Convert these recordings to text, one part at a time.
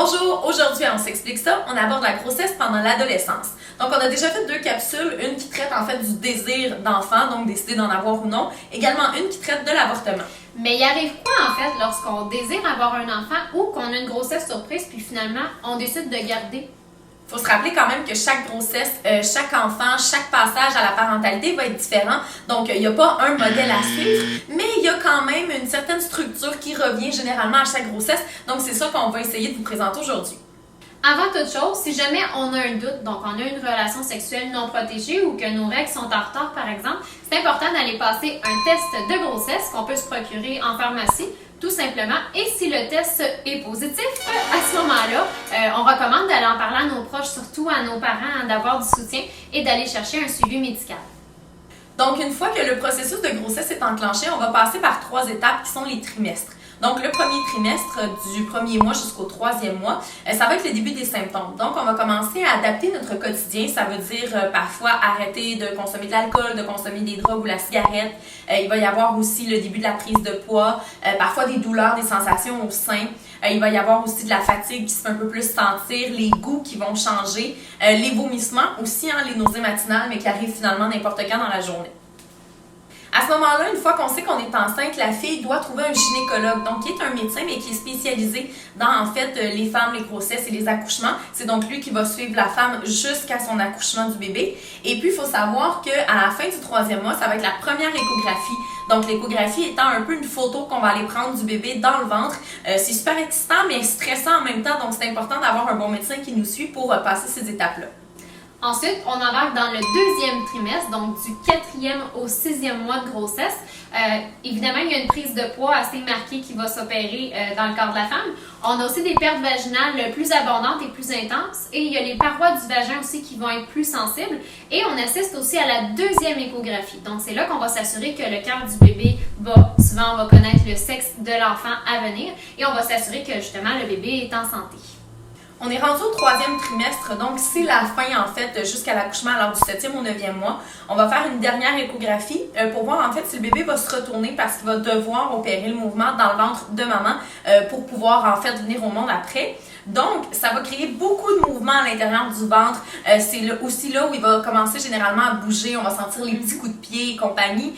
Bonjour, aujourd'hui on s'explique ça, on aborde la grossesse pendant l'adolescence. Donc on a déjà fait 2 capsules, une qui traite en fait du désir d'enfant, donc décider d'en avoir ou non, également une qui traite de l'avortement. Mais il arrive quoi en fait lorsqu'on désire avoir un enfant ou qu'on a une grossesse surprise puis finalement on décide de garder? Il faut se rappeler quand même que chaque grossesse, chaque enfant, chaque passage à la parentalité va être différent. Donc, il n'y a pas un modèle à suivre, mais il y a quand même une certaine structure qui revient généralement à chaque grossesse. Donc, c'est ça qu'on va essayer de vous présenter aujourd'hui. Avant toute chose, si jamais on a un doute, donc on a une relation sexuelle non protégée ou que nos règles sont en retard par exemple, c'est important d'aller passer un test de grossesse qu'on peut se procurer en pharmacie, tout simplement. Et si le test est positif, à ce moment-là, on recommande d'aller en parler à nos proches, surtout à nos parents, d'avoir du soutien et d'aller chercher un suivi médical. Donc, une fois que le processus de grossesse est enclenché, on va passer par 3 étapes qui sont les trimestres. Donc, le premier trimestre, du 1er mois jusqu'au 3e mois, ça va être le début des symptômes. Donc, on va commencer à adapter notre quotidien. Ça veut dire parfois arrêter de consommer de l'alcool, de consommer des drogues ou la cigarette. Il va y avoir aussi le début de la prise de poids, parfois des douleurs, des sensations au sein. Il va y avoir aussi de la fatigue qui se fait un peu plus sentir, les goûts qui vont changer, les vomissements aussi, les nausées matinales, mais qui arrivent finalement n'importe quand dans la journée. À ce moment-là, une fois qu'on sait qu'on est enceinte, la fille doit trouver un gynécologue, donc qui est un médecin, mais qui est spécialisé dans, en fait, les femmes, les grossesses et les accouchements. C'est donc lui qui va suivre la femme jusqu'à son accouchement du bébé. Et puis, il faut savoir qu'à la fin du 3e mois, ça va être la première échographie. Donc, l'échographie étant un peu une photo qu'on va aller prendre du bébé dans le ventre. C'est super excitant, mais stressant en même temps, donc c'est important d'avoir un bon médecin qui nous suit pour passer ces étapes-là. Ensuite, on embarque dans le 2e trimestre, donc du 4e au 6e mois de grossesse. Évidemment, il y a une prise de poids assez marquée qui va s'opérer dans le corps de la femme. On a aussi des pertes vaginales plus abondantes et plus intenses. Et il y a les parois du vagin aussi qui vont être plus sensibles. Et on assiste aussi à la 2e échographie. Donc, c'est là qu'on va s'assurer que le cœur du bébé bat. Souvent, on va connaître le sexe de l'enfant à venir. Et on va s'assurer que, justement, le bébé est en santé. On est rendu au 3e trimestre, donc c'est la fin en fait jusqu'à l'accouchement, alors du 7e au 9e mois. On va faire une dernière échographie pour voir en fait si le bébé va se retourner parce qu'il va devoir opérer le mouvement dans le ventre de maman pour pouvoir en fait venir au monde après. Donc, ça va créer beaucoup de mouvements à l'intérieur du ventre. C'est aussi là où il va commencer généralement à bouger. On va sentir les petits coups de pied et compagnie.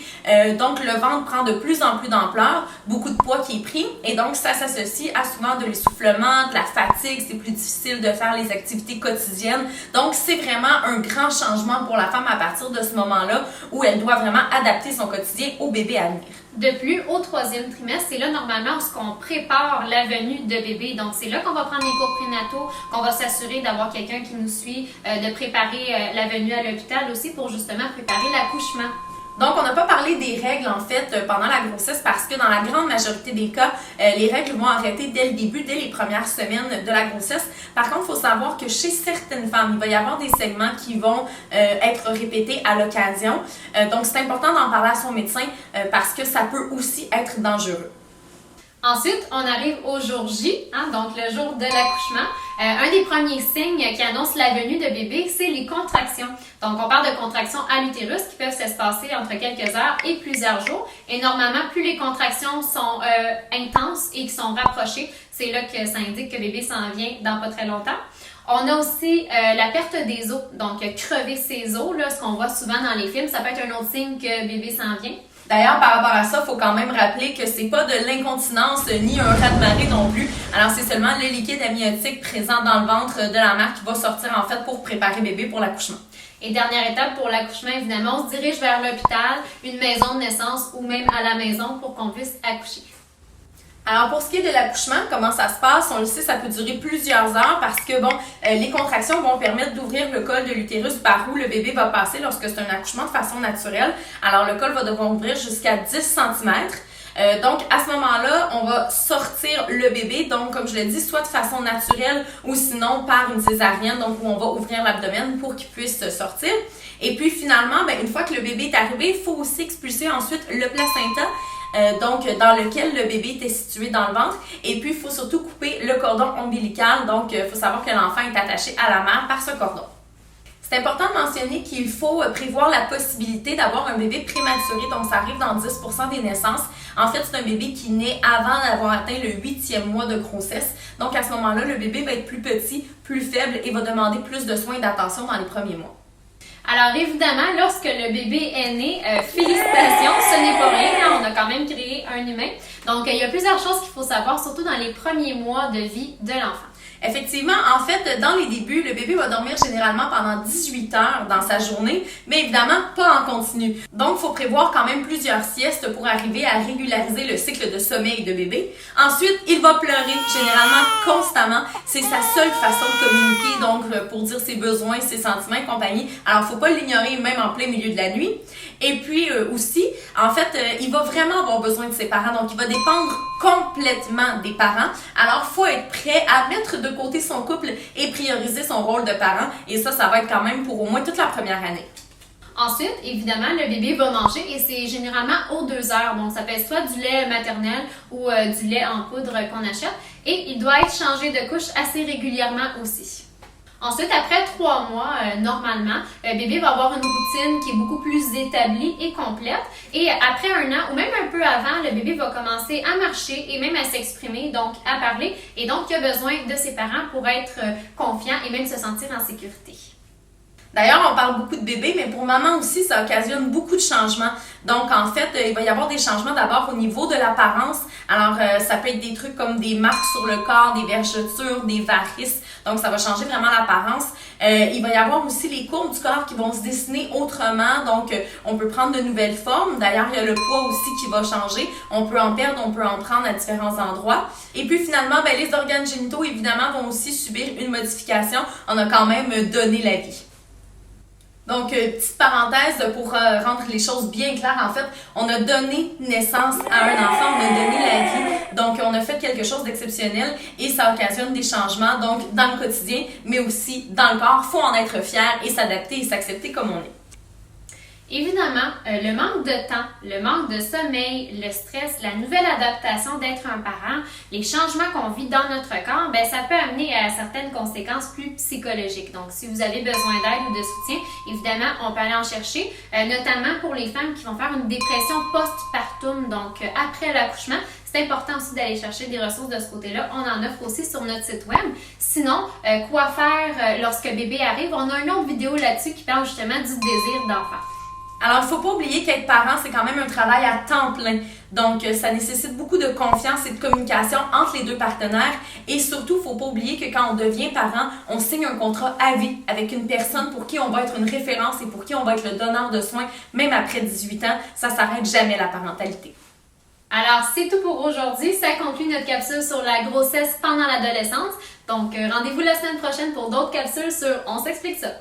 Donc, le ventre prend de plus en plus d'ampleur, beaucoup de poids qui est pris. Et donc, ça s'associe à souvent de l'essoufflement, de la fatigue. C'est plus difficile de faire les activités quotidiennes. Donc, c'est vraiment un grand changement pour la femme à partir de ce moment-là où elle doit vraiment adapter son quotidien au bébé à venir. De plus, au 3e trimestre, c'est là normalement où on prépare la venue de bébé. Donc, c'est là qu'on va prendre les cours prénataux, qu'on va s'assurer d'avoir quelqu'un qui nous suit, de préparer la venue à l'hôpital aussi pour justement préparer l'accouchement. Donc, on n'a pas parlé des règles, en fait, pendant la grossesse parce que dans la grande majorité des cas, les règles vont arrêter dès le début, dès les premières semaines de la grossesse. Par contre, il faut savoir que chez certaines femmes, il va y avoir des segments qui vont être répétés à l'occasion. Donc, c'est important d'en parler à son médecin parce que ça peut aussi être dangereux. Ensuite, on arrive au jour J, donc le jour de l'accouchement. Un des premiers signes qui annonce la venue de bébé, c'est les contractions. Donc, on parle de contractions à l'utérus qui peuvent s'espacer entre quelques heures et plusieurs jours. Et normalement, plus les contractions sont intenses et qui sont rapprochées, c'est là que ça indique que bébé s'en vient dans pas très longtemps. On a aussi la perte des os, donc crever ses os, là, ce qu'on voit souvent dans les films. Ça peut être un autre signe que bébé s'en vient. D'ailleurs, par rapport à ça, il faut quand même rappeler que c'est pas de l'incontinence ni un raz-de-marée non plus. Alors, c'est seulement le liquide amniotique présent dans le ventre de la mère qui va sortir en fait pour préparer bébé pour l'accouchement. Et dernière étape pour l'accouchement, évidemment, on se dirige vers l'hôpital, une maison de naissance ou même à la maison pour qu'on puisse accoucher. Alors, pour ce qui est de l'accouchement, comment ça se passe? On le sait, ça peut durer plusieurs heures parce que, les contractions vont permettre d'ouvrir le col de l'utérus par où le bébé va passer lorsque c'est un accouchement de façon naturelle. Alors, le col va devoir ouvrir jusqu'à 10 cm. Donc, à ce moment-là, on va sortir le bébé, donc comme je l'ai dit, soit de façon naturelle ou sinon par une césarienne, donc où on va ouvrir l'abdomen pour qu'il puisse sortir. Et puis finalement, une fois que le bébé est arrivé, il faut aussi expulser ensuite le placenta. Donc dans lequel le bébé était situé dans le ventre. Et puis, il faut surtout couper le cordon ombilical. Donc, il faut savoir que l'enfant est attaché à la mère par ce cordon. C'est important de mentionner qu'il faut prévoir la possibilité d'avoir un bébé prématuré, donc ça arrive dans 10% des naissances. En fait, c'est un bébé qui naît avant d'avoir atteint le 8e mois de grossesse. Donc à ce moment-là, le bébé va être plus petit, plus faible et va demander plus de soins et d'attention dans les premiers mois. Alors évidemment, lorsque le bébé est né, félicitations, ce n'est pas rien, on a quand même créé un humain. Donc il y a plusieurs choses qu'il faut savoir, surtout dans les premiers mois de vie de l'enfant. Effectivement, en fait, dans les débuts, le bébé va dormir généralement pendant 18 heures dans sa journée, mais évidemment pas en continu. Donc, il faut prévoir quand même plusieurs siestes pour arriver à régulariser le cycle de sommeil de bébé. Ensuite, il va pleurer généralement constamment. C'est sa seule façon de communiquer, donc pour dire ses besoins, ses sentiments et compagnie. Alors, faut pas l'ignorer même en plein milieu de la nuit. Et puis aussi, en fait, il va vraiment avoir besoin de ses parents, donc il va dépendre complètement des parents. Alors, faut être prêt à mettre de côté son couple et prioriser son rôle de parent. Et ça va être quand même pour au moins toute la première année. Ensuite, évidemment, le bébé va manger et c'est généralement aux 2 heures. Donc, ça peut être soit du lait maternel ou du lait en poudre qu'on achète. Et il doit être changé de couche assez régulièrement aussi. Ensuite, après 3 mois, normalement, le bébé va avoir une routine qui est beaucoup plus établie et complète. Et après 1 an, ou même un peu avant, le bébé va commencer à marcher et même à s'exprimer, donc à parler. Et donc, il a besoin de ses parents pour être confiant et même se sentir en sécurité. D'ailleurs, on parle beaucoup de bébé, mais pour maman aussi, ça occasionne beaucoup de changements. Donc, en fait, il va y avoir des changements d'abord au niveau de l'apparence. Alors, ça peut être des trucs comme des marques sur le corps, des vergetures, des varices. Donc, ça va changer vraiment l'apparence. Il va y avoir aussi les courbes du corps qui vont se dessiner autrement. Donc, on peut prendre de nouvelles formes. D'ailleurs, il y a le poids aussi qui va changer. On peut en perdre, on peut en prendre à différents endroits. Et puis, finalement, les organes génitaux, évidemment, vont aussi subir une modification. On a quand même donné la vie. Donc, petite parenthèse pour rendre les choses bien claires. En fait, on a donné naissance à un enfant, on a donné la vie. Donc, on a fait quelque chose d'exceptionnel et ça occasionne des changements, donc dans le quotidien, mais aussi dans le corps. Il faut en être fier et s'adapter et s'accepter comme on est. Évidemment, le manque de temps, le manque de sommeil, le stress, la nouvelle adaptation d'être un parent, les changements qu'on vit dans notre corps, ça peut amener à certaines conséquences plus psychologiques. Donc, si vous avez besoin d'aide ou de soutien, évidemment, on peut aller en chercher, notamment pour les femmes qui vont faire une dépression post-partum, donc après l'accouchement. C'est important aussi d'aller chercher des ressources de ce côté-là. On en offre aussi sur notre site web. Sinon, quoi faire lorsque bébé arrive? On a une autre vidéo là-dessus qui parle justement du désir d'enfant. Alors, il ne faut pas oublier qu'être parent, c'est quand même un travail à temps plein. Donc, ça nécessite beaucoup de confiance et de communication entre les deux partenaires. Et surtout, il ne faut pas oublier que quand on devient parent, on signe un contrat à vie avec une personne pour qui on va être une référence et pour qui on va être le donneur de soins, même après 18 ans. Ça ne s'arrête jamais la parentalité. Alors, c'est tout pour aujourd'hui. Ça conclut notre capsule sur la grossesse pendant l'adolescence. Donc, rendez-vous la semaine prochaine pour d'autres capsules sur On s'explique ça.